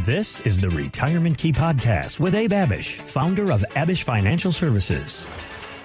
This is the Retirement Key Podcast with Abe Abish, founder of Abish Financial Services.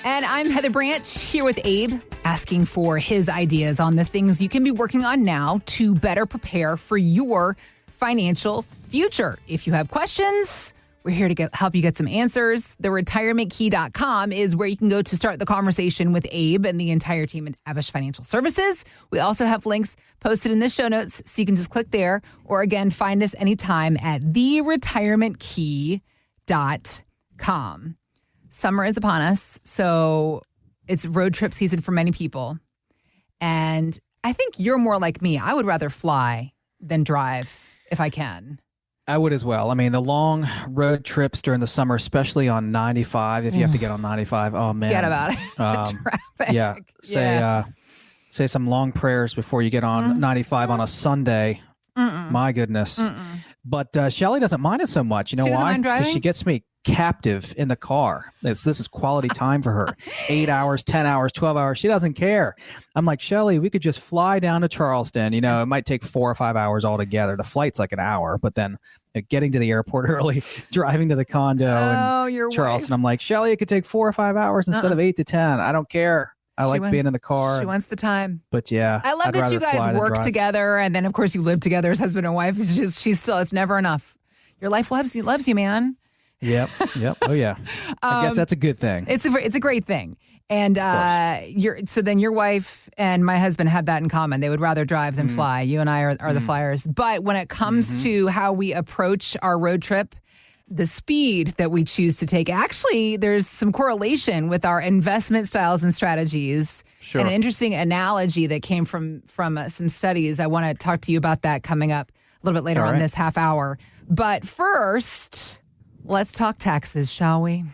And I'm Heather Branch here with Abe, asking for his ideas on the things you can be working on now to better prepare for your financial future. If you have questions, we're here to help you get some answers. TheRetirementKey.com is where you can go to start the conversation with Abe and the entire team at Abish Financial Services. We also have links posted in the show notes, so you can just click there, or again, find us anytime at TheRetirementKey.com. Summer is upon us, so it's road trip season for many people. And I think you're more like me. I would rather fly than drive if I can. I would as well. I mean, the long road trips during the summer, especially on 95, if you have to get on 95, oh man. Forget about it. Traffic. Yeah. Say some long prayers before you get on 95 on a Sunday. My goodness. But Shelly doesn't mind it so much. You know why? Because she gets me captive in the car. This is quality time for her. 8 hours, 10 hours, 12 hours. She doesn't care. I'm like, Shelly, we could just fly down to Charleston. You know, it might take 4 or 5 hours altogether. The flight's like an hour, but then getting to the airport early, driving to the condo in Charleston. I'm like, Shelly, it could take 4 or 5 hours instead of 8 to 10. I don't care. I like being in the car. She wants the time. But yeah. I love that you guys work together. And then, of course, you live together as husband and wife. It's never enough. Your life loves you, man. Yep. Oh, yeah. I guess that's a good thing. It's a great thing. And so then your wife and my husband have that in common. They would rather drive than fly. You and I are the flyers. But when it comes to how we approach our road trip, the speed that we choose to take, actually, there's some correlation with our investment styles and strategies. Sure. And an interesting analogy that came from some studies. I want to talk to you about that coming up a little bit later on this half hour. But first, let's talk taxes, shall we?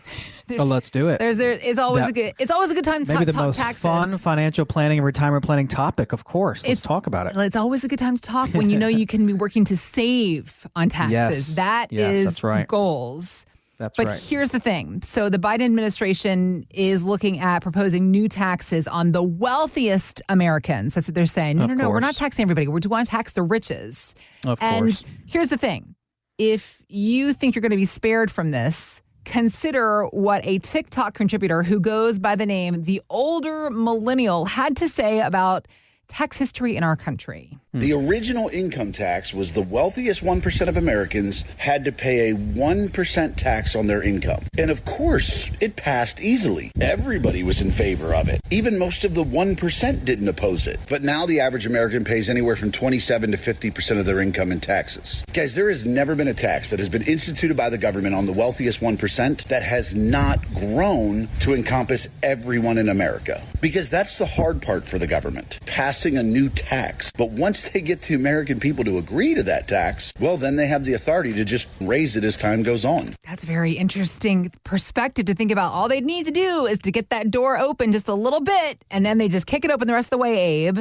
Let's do it. It's always a good time to talk taxes. Maybe the most fun financial planning and retirement planning topic, of course. Let's talk about it. It's always a good time to talk when you know you can be working to save on taxes. That's right. Goals. That's right. But here's the thing. So the Biden administration is looking at proposing new taxes on the wealthiest Americans. That's what they're saying. No, we're not taxing everybody. We want to tax the richest. Of course. And here's the thing. If you think you're going to be spared from this, consider what a TikTok contributor who goes by the name The Older Millennial had to say about tax history in our country. The original income tax was the wealthiest 1% of Americans had to pay a 1% tax on their income. And of course, it passed easily. Everybody was in favor of it. Even most of the 1% didn't oppose it. But now the average American pays anywhere from 27 to 50% of their income in taxes. Guys, there has never been a tax that has been instituted by the government on the wealthiest 1% that has not grown to encompass everyone in America. Because that's the hard part for the government, passing a new tax. But once they get the American people to agree to that tax, well, then they have the authority to just raise it as time goes on. That's very interesting perspective to think about. All they need to do is to get that door open just a little bit, and then they just kick it open the rest of the way, Abe.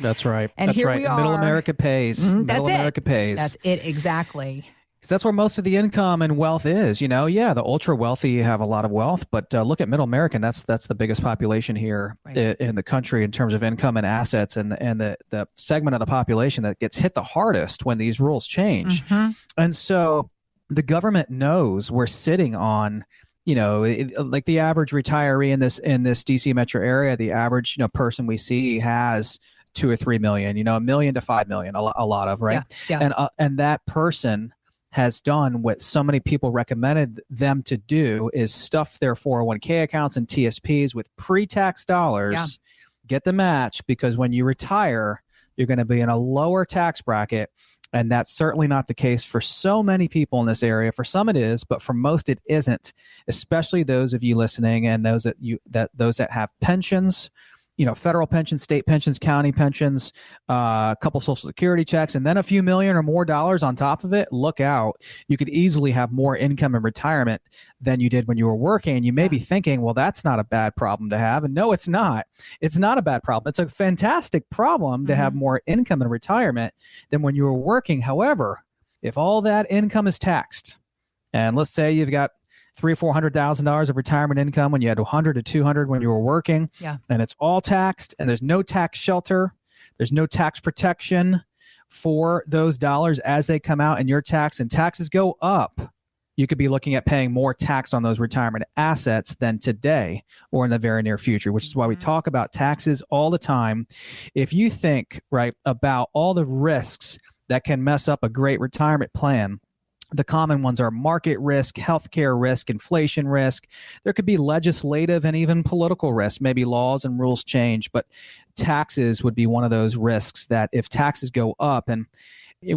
That's right. And that's here right. we are. Middle America pays. Middle America pays. That's it, exactly. That's where most of the income and wealth is. You know, the ultra wealthy have a lot of wealth, but look at Middle American. That's the biggest population here in the country in terms of income and assets, and the segment of the population that gets hit the hardest when these rules change. And so the government knows we're sitting on, like the average retiree in this DC metro area, the average person we see has 2 or 3 million, $1 million to 5 million, a lot of, right? Yeah. And that person has done what so many people recommended them to do, is stuff their 401k accounts and TSPs with pre-tax dollars, get the match, because when you retire, you're going to be in a lower tax bracket. And that's certainly not the case for so many people in this area. For some it is, but for most it isn't, especially those of you listening and those that have pensions, federal pensions, state pensions, county pensions, a couple Social Security checks, and then a few million or more dollars on top of it. Look out. You could easily have more income in retirement than you did when you were working. And you may be thinking, well, that's not a bad problem to have. And no, it's not. It's not a bad problem. It's a fantastic problem to have more income in retirement than when you were working. However, if all that income is taxed, and let's say you've got $300,000 or $400,000 of retirement income when you had 100 to 200 when you were working, and it's all taxed, and there's no tax shelter, there's no tax protection. for those dollars as they come out in your tax and taxes go up, you could be looking at paying more tax on those retirement assets than today or in the very near future, which is why we talk about taxes all the time. If you think, right, about all the risks that can mess up a great retirement plan, the common ones are market risk, healthcare risk, inflation risk. There could be legislative and even political risk. Maybe laws and rules change, but taxes would be one of those risks that if taxes go up, and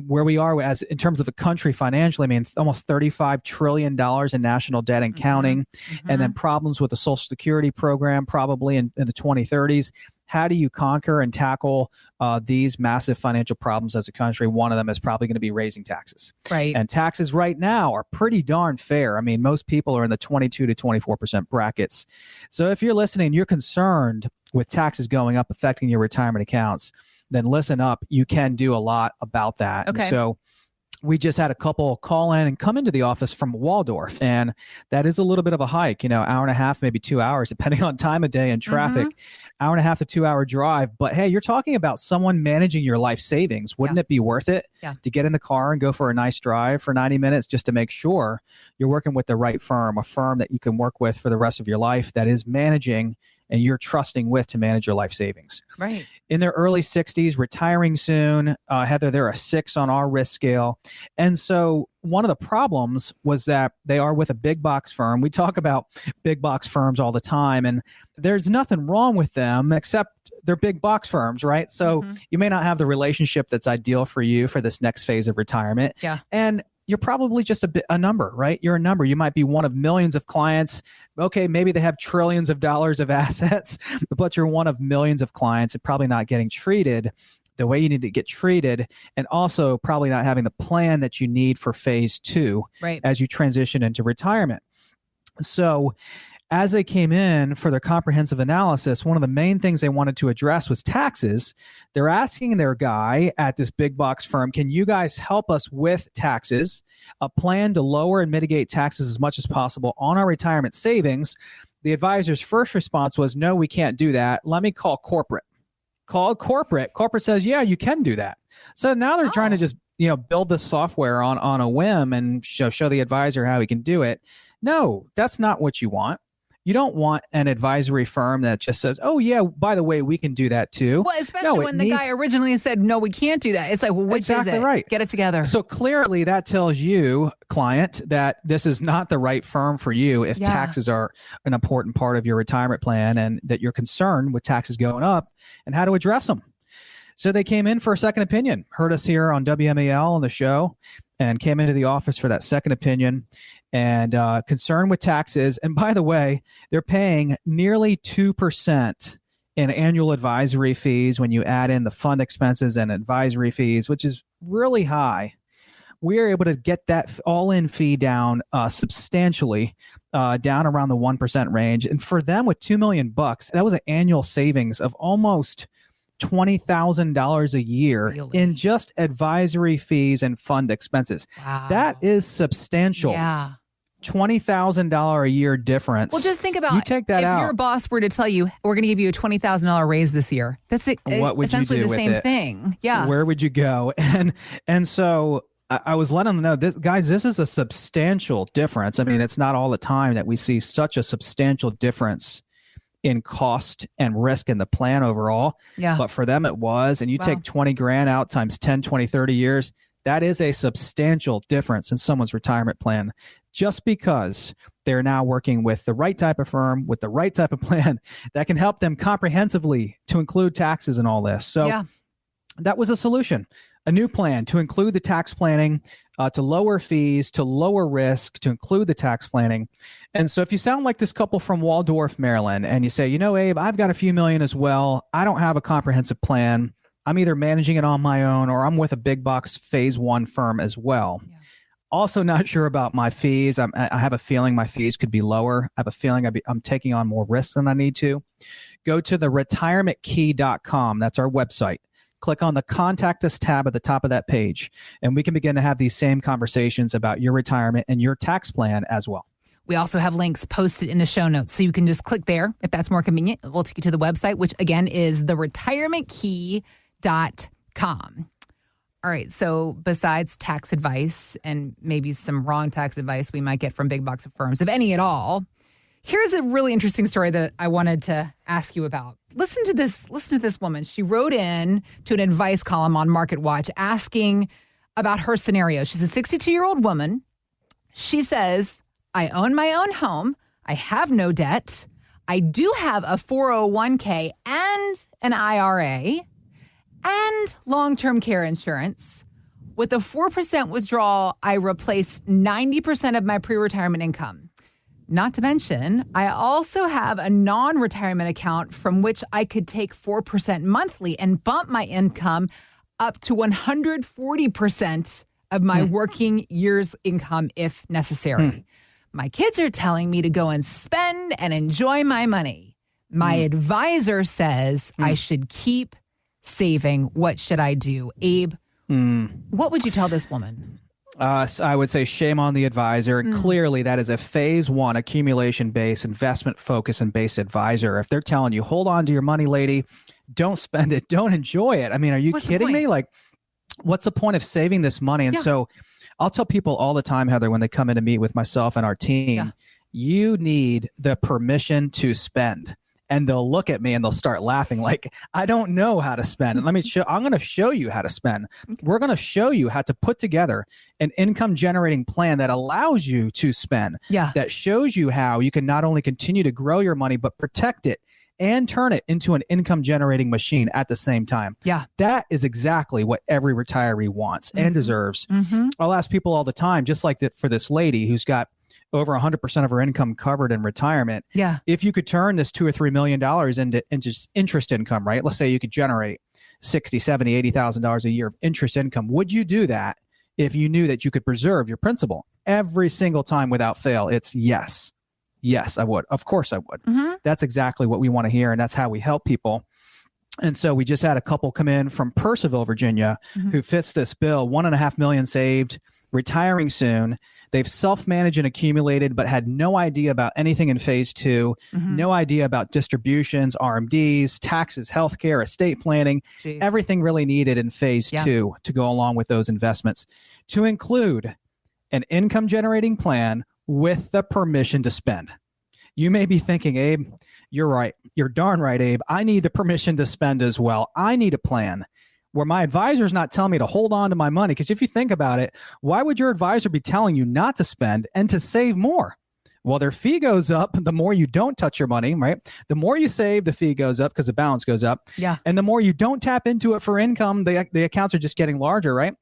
where we are as in terms of the country financially, I mean, almost $35 trillion in national debt and counting, and then problems with the Social Security program probably in the 2030s. How do you conquer and tackle these massive financial problems as a country? One of them is probably going to be raising taxes. Right. And taxes right now are pretty darn fair. I mean, most people are in the 22 to 24% brackets. So if you're listening, you're concerned with taxes going up affecting your retirement accounts, then listen up. You can do a lot about that. Okay. And so we just had a couple call in and come into the office from Waldorf, and that is a little bit of a hike, hour and a half, maybe 2 hours, depending on time of day and traffic, hour and a half to 2 hour drive. But hey, you're talking about someone managing your life savings. Wouldn't it be worth it to get in the car and go for a nice drive for 90 minutes just to make sure you're working with the right firm, a firm that you can work with for the rest of your life that is managing and you're trusting with to manage your life savings. Right. In their early 60s, retiring soon. Heather, they're a 6 on our risk scale. And so one of the problems was that they are with a big box firm. We talk about big box firms all the time, and there's nothing wrong with them except they're big box firms, right? So you may not have the relationship that's ideal for you for this next phase of retirement. Yeah. And you're probably just a number, right? You're a number. You might be one of millions of clients. Okay, maybe they have trillions of dollars of assets, but you're one of millions of clients and probably not getting treated the way you need to get treated, and also probably not having the plan that you need for phase 2 as you transition into retirement. So as they came in for their comprehensive analysis, one of the main things they wanted to address was taxes. They're asking their guy at this big box firm, can you guys help us with taxes, a plan to lower and mitigate taxes as much as possible on our retirement savings? The advisor's first response was, no, we can't do that. Let me call corporate. Called corporate. Corporate says, yeah, you can do that. So now they're trying to just, build this software on a whim and show the advisor how he can do it. No, that's not what you want. You don't want an advisory firm that just says, oh, yeah, by the way, we can do that too. Well, especially when the guy originally said, no, we can't do that. It's like, well, which is it? Right. Get it together. So clearly that tells you, client, that this is not the right firm for you if taxes are an important part of your retirement plan and that you're concerned with taxes going up and how to address them. So they came in for a second opinion, heard us here on WMAL on the show, and came into the office for that second opinion and concerned with taxes. And by the way, they're paying nearly 2% in annual advisory fees when you add in the fund expenses and advisory fees, which is really high. We are able to get that all-in fee down substantially, down around the 1% range. And for them with $2 million, that was an annual savings of almost $20,000 a year in just advisory fees and fund expenses. Wow. That is substantial. Yeah. $20,000 a year difference. Well, just think about you take that if out. your boss were to tell you, we're going to give you a $20,000 raise this year. That's what would essentially you do the with same it? thing. Yeah. Where would you go? And so I was letting them know, this is a substantial difference. I mean, it's not all the time that we see such a substantial difference in cost and risk in the plan overall. Yeah. But for them it was, and you take 20 grand out times 10, 20, 30 years, that is a substantial difference in someone's retirement plan just because they're now working with the right type of firm, with the right type of plan that can help them comprehensively to include taxes and all this. So that was a solution, a new plan to include the tax planning, to lower fees, to lower risk, to include the tax planning. And so if you sound like this couple from Waldorf, Maryland, and you say, Abe, I've got a few million as well. I don't have a comprehensive plan. I'm either managing it on my own or I'm with a big box phase 1 firm as well. Yeah. Also not sure about my fees. I have a feeling my fees could be lower. I have a feeling I'm taking on more risks than I need to. Go to the retirementkey.com. That's our website. Click on the Contact Us tab at the top of that page, and we can begin to have these same conversations about your retirement and your tax plan as well. We also have links posted in the show notes, so you can just click there if that's more convenient. We'll take you to the website, which again is theretirementkey.com. All right. So besides tax advice and maybe some wrong tax advice we might get from big box of firms, if any at all, here's a really interesting story that I wanted to ask you about. Listen to this woman. She wrote in to an advice column on MarketWatch asking about her scenario. She's a 62-year-old woman. She says, I own my own home. I have no debt. I do have a 401k and an IRA and long-term care insurance. With a 4% withdrawal, I replaced 90% of my pre-retirement income. Not to mention, I also have a non-retirement account from which I could take 4% monthly and bump my income up to 140% of my working year's income if necessary. My kids are telling me to go and spend and enjoy my money. My advisor says I should keep saving. What should I do? Abe, what would you tell this woman? So I would say shame on the advisor. Clearly, that is a phase one accumulation-based, investment-focused, and based advisor. If they're telling you, hold on to your money, lady, don't spend it, don't enjoy it. I mean, are you kidding me? Like, what's the point of saving this money? And so I'll tell people all the time, Heather, when they come in to meet with myself and our team, you need the permission to spend. And they'll look at me and they'll start laughing like, I don't know how to spend. And I'm going to show you how to spend. We're going to show you how to put together an income generating plan that allows you to spend. That shows you how you can not only continue to grow your money, but protect it and turn it into an income generating machine at the same time. That is exactly what every retiree wants and deserves. I'll ask people all the time, just like for this lady who's got over 100% of her income covered in retirement. If you could turn this $2 or $3 million into interest income, right? Let's say you could generate $60,000, $70,000, $80,000 a year of interest income. Would you do that if you knew that you could preserve your principal every single time without fail? It's yes. Yes, I would. Of course I would. That's exactly what we want to hear. And that's how we help people. And so we just had a couple come in from Purcellville, Virginia, who fits this bill, $1.5 million saved, retiring soon. They've self-managed and accumulated, but had no idea about anything in phase two, no idea about distributions, RMDs, taxes, healthcare, estate planning, everything really needed in phase two to go along with those investments, to include an income generating plan with the permission to spend. You may be thinking, Abe, you're right. You're darn right, Abe. I need the permission to spend as well. I need a plan where my advisor's not telling me to hold on to my money. Because if you think about it, why would your advisor be telling you not to spend and to save more? Well, their fee goes up the more you don't touch your money, right? The more you save, the fee goes up because the balance goes up. And the more you don't tap into it for income, the accounts are just getting larger, right?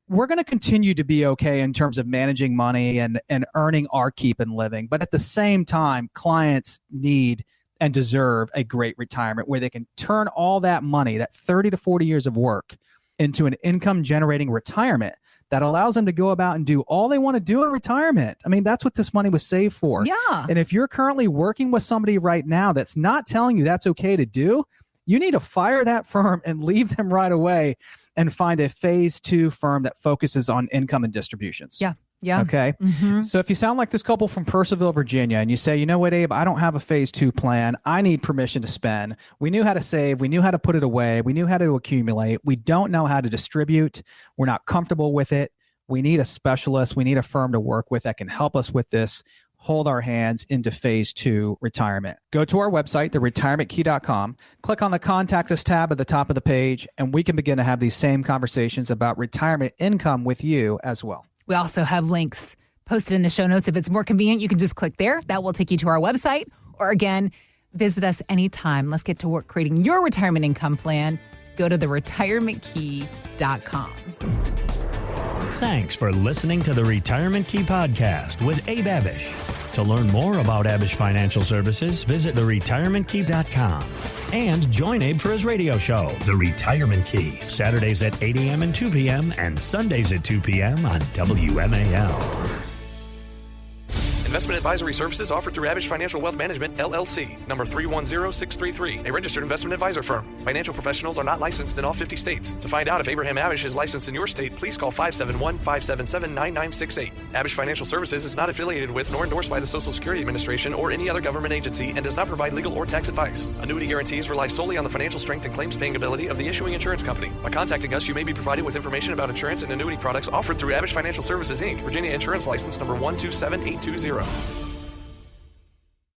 We're going to continue to be okay in terms of managing money and earning our keep and living. But at the same time, clients need and deserve a great retirement where they can turn all that money, that 30 to 40 years of work, into an income generating retirement that allows them to go about and do all they want to do in retirement. I mean, that's what this money was saved for. And if you're currently working with somebody right now that's not telling you that's okay to do, you need to fire that firm and leave them right away and find a phase two firm that focuses on income and distributions. Okay. So if you sound like this couple from Purcellville, Virginia, and you say, you know what, Abe, I don't have a phase two plan. I need permission to spend. We knew how to save. We knew how to put it away. We knew how to accumulate. We don't know how to distribute. We're not comfortable with it. We need a specialist. We need a firm to work with that can help us with this. Hold our hands into phase two retirement. Go to our website, theretirementkey.com, click on the Contact Us tab at the top of the page, and we can begin to have these same conversations about retirement income with you as well. We also have links posted in the show notes. If it's more convenient, you can just click there. That will take you to our website. Or again, visit us anytime. Let's get to work creating your retirement income plan. Go to theretirementkey.com. Thanks for listening to the Retirement Key Podcast with Abe Abish. To learn more about Abish Financial Services, visit theretirementkey.com. And join Abe for his radio show, The Retirement Key, Saturdays at 8 a.m. and 2 p.m. and Sundays at 2 p.m. on WMAL. Investment advisory services offered through Abish Financial Wealth Management, LLC, number 310633, a registered investment advisor firm. Financial professionals are not licensed in all 50 states. To find out if Abraham Abish is licensed in your state, please call 571-577-9968. Abish Financial Services is not affiliated with nor endorsed by the Social Security Administration or any other government agency and does not provide legal or tax advice. Annuity guarantees rely solely on the financial strength and claims paying ability of the issuing insurance company. By contacting us, you may be provided with information about insurance and annuity products offered through Abish Financial Services, Inc., Virginia Insurance License number 127820.